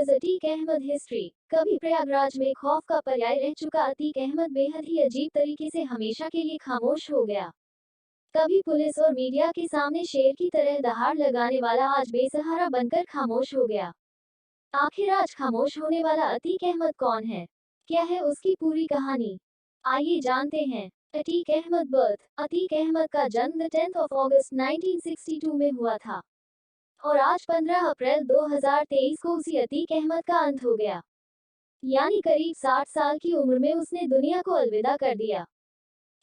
was Atiq Ahmad history. कभी प्रयागराज में खौफ का पर्याय रह चुका अतीक अहमद बेहद ही अजीब तरीके से हमेशा के लिए खामोश हो गया। कभी पुलिस और मीडिया के सामने शेर की तरह दहाड़ लगाने वाला आज बेसहारा बनकर खामोश हो गया। आखिर आज खामोश होने वाला अतीक अहमद कौन है? क्या है उसकी पूरी कहानी? आइए जानते हैं। अतीक अहमद बर्थ। अतीक अहमद का जन्म 10 अगस्त 1962 में हुआ था और आज 15 अप्रैल 2023 को उसी अतीक अहमद का अंत हो गया। यानी करीब 60 साल की उम्र में उसने दुनिया को अलविदा कर दिया।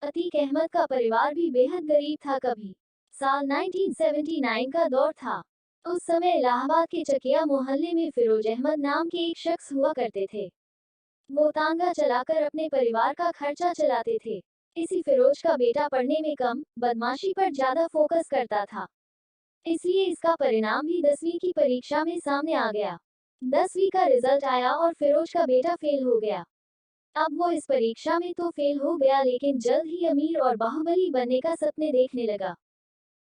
अतीक अहमद का परिवार भी बेहद गरीब था। कभी साल 1979 का दौर था। उस समय इलाहाबाद के चकिया मोहल्ले में फिरोज अहमद नाम के एक शख्स हुआ करते थे। वो तांगा चलाकर अपने परिवार का खर्चा चलाते थे। इसी फिरोज का बेटा पढ़ने में कम, बदमाशी पर ज्यादा फोकस करता था, इसलिए इसका परिणाम भी 10वीं की परीक्षा में सामने आ गया। 10वीं का रिजल्ट आया और फिरोज का बेटा फेल हो गया। अब वो इस परीक्षा में तो फेल हो गया, लेकिन जल्द ही अमीर और बाहुबली बनने का सपने देखने लगा।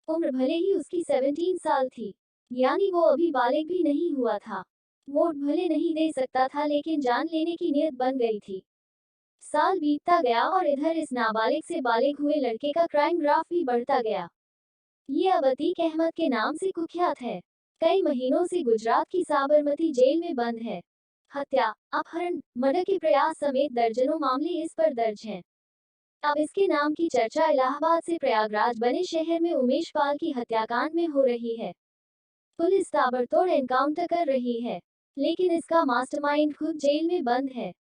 उम्र भले ही उसकी 17 साल थी, यानी वो अभी बालिग भी नहीं हुआ था। वोट भले नहीं दे सकता था, लेकिन जान लेने की नीयत बन गई थी। साल बीतता गया और इधर इस नाबालिग से बालिग हुए लड़के का क्राइम ग्राफ भी बढ़ता गया। ये अब अतीक अहमद के नाम से कुख्यात है। कई महीनों से गुजरात की साबरमती जेल में बंद है। हत्या, अपहरण, मर्डर के प्रयास समेत दर्जनों मामले इस पर दर्ज हैं। अब इसके नाम की चर्चा इलाहाबाद से प्रयागराज बने शहर में उमेश पाल की हत्याकांड में हो रही है। पुलिस ताबड़तोड़ एनकाउंटर कर रही है, लेकिन इसका मास्टरमाइंड खुद जेल में बंद है।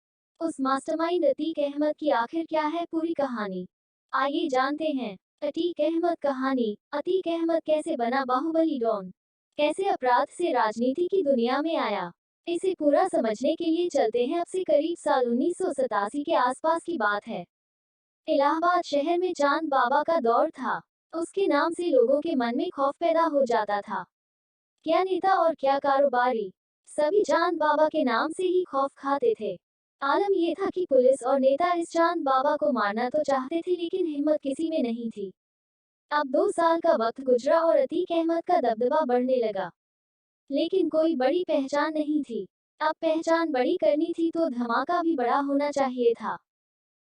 उस मास्टरमाइंड अतीक अहमद की आखिर क्या है पूरी कहानी? आइए जानते हैं। अतीक अहमद कहानी। अतीक अहमद कैसे बना बाहुबली डॉन? कैसे अपराध से राजनीति की दुनिया में आया? इसे पूरा समझने के लिए चलते हैं अब से करीब साल 1987 के आसपास की बात है। इलाहाबाद शहर में चांद बाबा का दौर था। उसके नाम से लोगों के मन में खौफ पैदा हो जाता था। क्या नेता और क्या कारोबारी, सभी चांद बाबा के नाम से ही खौफ खाते थे। आलम यह था कि पुलिस और नेता इस चांद बाबा को मारना तो चाहते थे, लेकिन हिम्मत किसी में नहीं थी। अब 2 साल का वक्त गुजरा और अतीक अहमद का दबदबा बढ़ने लगा, लेकिन कोई बड़ी पहचान नहीं थी। अब पहचान बड़ी करनी थी तो धमाका भी बड़ा होना चाहिए था।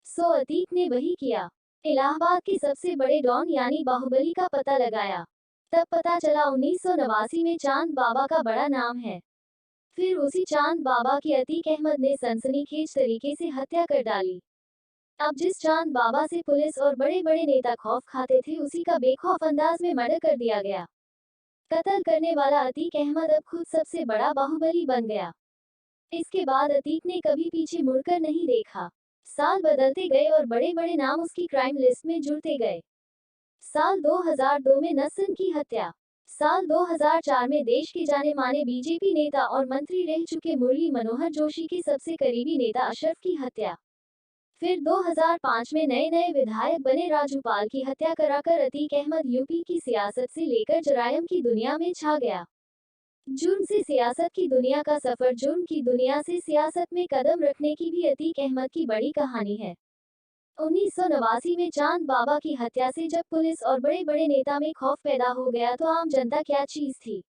सो अतीक ने वही किया। इलाहाबाद के सबसे बड़े डॉन यानी बाहुबली का पता लगाया। तब पता चला 1989 में चांद बाबा का बड़ा नाम है। फिर उसी चांद बाबा की अतीक अहमद ने सनसनीखेज तरीके से हत्या कर डाली। अब जिस चांद बाबा से पुलिस और बड़े बड़े नेता खौफ खाते थे, उसी का बेखौफ अंदाज में मर्डर कर दिया गया। कत्ल करने वाला अतीक अहमद अब खुद सबसे बड़ा बाहुबली बन गया। इसके बाद अतीक ने कभी पीछे मुड़कर नहीं देखा। साल बदलते गए और बड़े बड़े नाम उसकी क्राइम लिस्ट में जुड़ते गए। साल 2002 में नसन की हत्या। साल 2004 में देश के जाने माने बीजेपी नेता और मंत्री रह चुके मुरली मनोहर जोशी के सबसे करीबी नेता अशरफ की हत्या। फिर 2005 में नए नए विधायक बने राजूपाल की हत्या कराकर अतीक अहमद यूपी की सियासत से लेकर जरायम की दुनिया में छा गया। जुर्म से सियासत की दुनिया का सफर, जुर्म की दुनिया से सियासत में कदम रखने की भी अतीक अहमद की बड़ी कहानी है। 1989 में चांद बाबा की हत्या से जब पुलिस और बड़े बड़े नेता में खौफ पैदा हो गया, तो आम जनता क्या चीज थी?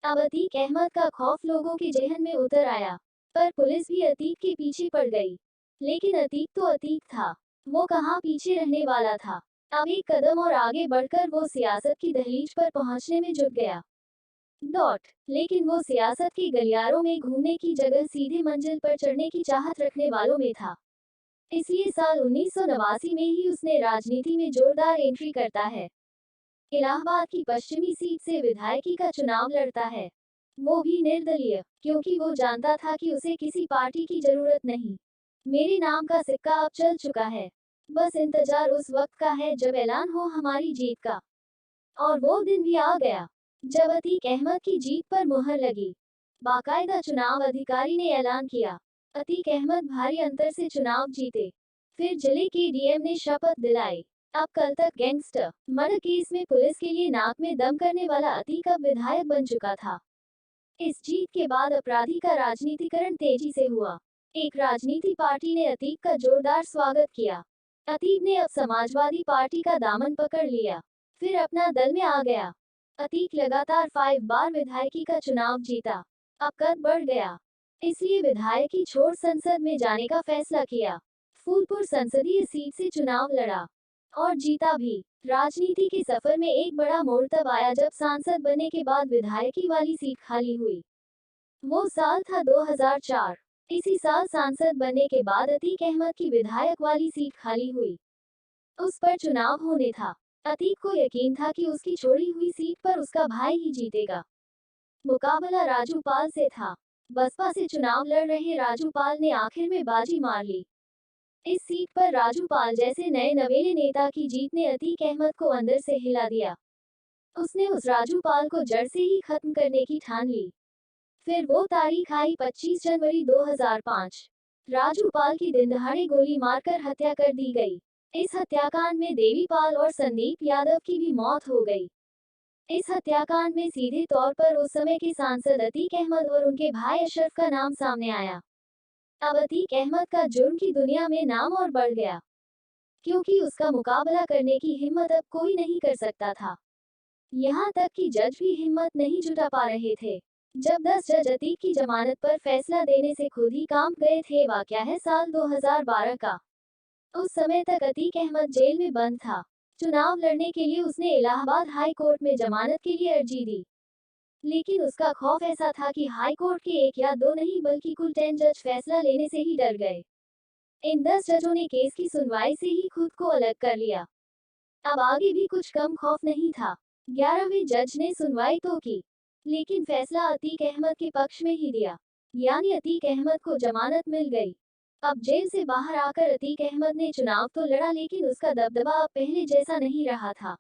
अब अतीक अहमद का खौफ लोगों के जेहन में उतर आया, पर पुलिस भी अतीक के पीछे पड़ गई। लेकिन अतीक तो अतीक था, वो कहाँ पीछे रहने वाला था। अब एक कदम और आगे बढ़कर वो सियासत की दहलीज पर पहुंचने में जुट गया। लेकिन वो सियासत के गलियारों में घूमने की जगह सीधे मंजिल पर चढ़ने की चाहत रखने वालों में था। इसलिए साल 1989 में ही उसने राजनीति में जोरदार एंट्री करता है। इलाहाबाद की पश्चिमी सीट से विधायकी का चुनाव लड़ता है, वो भी निर्दलीय, क्योंकि वो जानता था कि उसे किसी पार्टी की जरूरत नहीं। मेरे नाम का सिक्का अब चल चुका है, बस इंतजार उस वक्त का है जब ऐलान हो हमारी जीत का। और वो दिन भी आ गया जब अतीक अहमद की जीत पर मुहर लगी। बाकायदा चुनाव अधिकारी ने ऐलान किया, अतीक अहमद भारी अंतर से चुनाव जीते। फिर जिले के डीएम ने शपथ दिलाई। अब कल तक गैंगस्टर मर्डर केस में पुलिस के लिए नाक में दम करने वाला अतीक अब विधायक बन चुका था। इस जीत के बाद अपराधी का राजनीतिकरण तेजी से हुआ। एक राजनीति पार्टी ने अतीक का जोरदार स्वागत किया। अतीक ने अब समाजवादी पार्टी का दामन पकड़ लिया, फिर अपना दल में आ गया। अतीक लगातार 5 बार विधायकी का चुनाव जीता। अब कद बढ़ गया। इसलिए विधायक की छोड़ संसद में जाने का फैसला किया। फूलपुर संसदीय सीट से चुनाव लड़ा और जीता भी। राजनीति के सफर में एक बड़ा मोड़ तब आया जब सांसद बनने के बाद विधायकी वाली सीट खाली हुई। वो साल था 2004। इसी साल सांसद बनने के बाद अतीक अहमद की विधायक वाली सीट खाली हुई। उस पर चुनाव होने था। अतीक को यकीन था कि उसकी छोड़ी हुई सीट पर उसका भाई ही जीतेगा। मुकाबला राजू पाल से था। बसपा से चुनाव लड़ रहे राजू पाल ने आखिर में बाजी मार ली। इस सीट पर राजू पाल जैसे नए नवेले नेता की जीत ने अतीक अहमद को अंदर से हिला दिया। उसने उस राजू पाल को जड़ से ही खत्म करने की ठान ली। फिर वो तारीख आई 25 जनवरी 2005। राजू पाल की दिन दहाड़े गोली मारकर हत्या कर दी गई। इस हत्याकांड में देवी पाल और संदीप यादव की भी मौत हो गई। इस हत्याकांड में सीधे तौर पर उस समय के सांसद अतीक अहमद और उनके भाई अशरफ का नाम सामने आया। अब अतीक अहमद का जुर्म की दुनिया में नाम और बढ़ गया, क्योंकि उसका मुकाबला करने की हिम्मत अब कोई नहीं कर सकता था। यहाँ तक कि जज भी हिम्मत नहीं जुटा पा रहे थे। जब 10 जज अतीक की जमानत पर फैसला देने से खुद ही कांप गए थे। वाकया है साल 2012 का। उस समय तक अतीक अहमद जेल में बंद था। चुनाव लड़ने के लिए उसने इलाहाबाद हाई कोर्ट में जमानत के लिए अर्जी दी, लेकिन उसका खौफ ऐसा था कि हाई कोर्ट के 1 या 2 नहीं बल्कि कुल 10 जज फैसला लेने से ही डर गए। इन 10 जजों ने केस की सुनवाई से ही खुद को अलग कर लिया। अब आगे भी कुछ कम खौफ नहीं था। 11वें जज ने सुनवाई तो की, लेकिन फैसला अतीक अहमद के पक्ष में ही दिया, यानी अतीक अहमद को जमानत मिल गई। अब जेल से बाहर आकर अतीक अहमद ने चुनाव तो लड़ा, लेकिन उसका दबदबा अब पहले जैसा नहीं रहा था।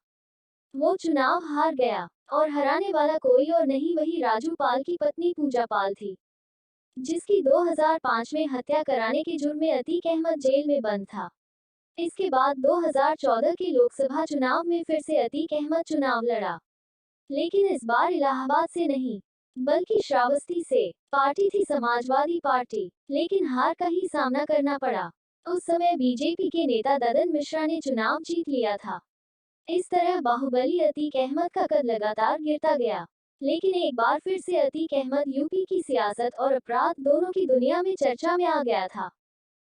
वो चुनाव हार गया और हराने वाला कोई और नहीं, वही राजू पाल की पत्नी पूजा पाल थी, जिसकी 2005 में हत्या कराने के जुर्म में अतीक अहमद जेल में बंद था। इसके बाद 2014 के लोकसभा चुनाव में फिर से अतीक अहमद चुनाव लड़ा, लेकिन इस बार इलाहाबाद से नहीं बल्कि श्रावस्ती से। पार्टी थी समाजवादी पार्टी, लेकिन हार का ही सामना करना पड़ा। उस समय बीजेपी के नेता ददन मिश्रा ने चुनाव जीत लिया था। इस तरह बाहुबली अतीक अहमद का कद लगातार गिरता गया, लेकिन एक बार फिर से अतीक अहमद यूपी की सियासत और अपराध दोनों की दुनिया में चर्चा में आ गया था।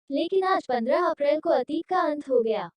लेकिन आज 15 अप्रैल को अतीक का अंत हो गया।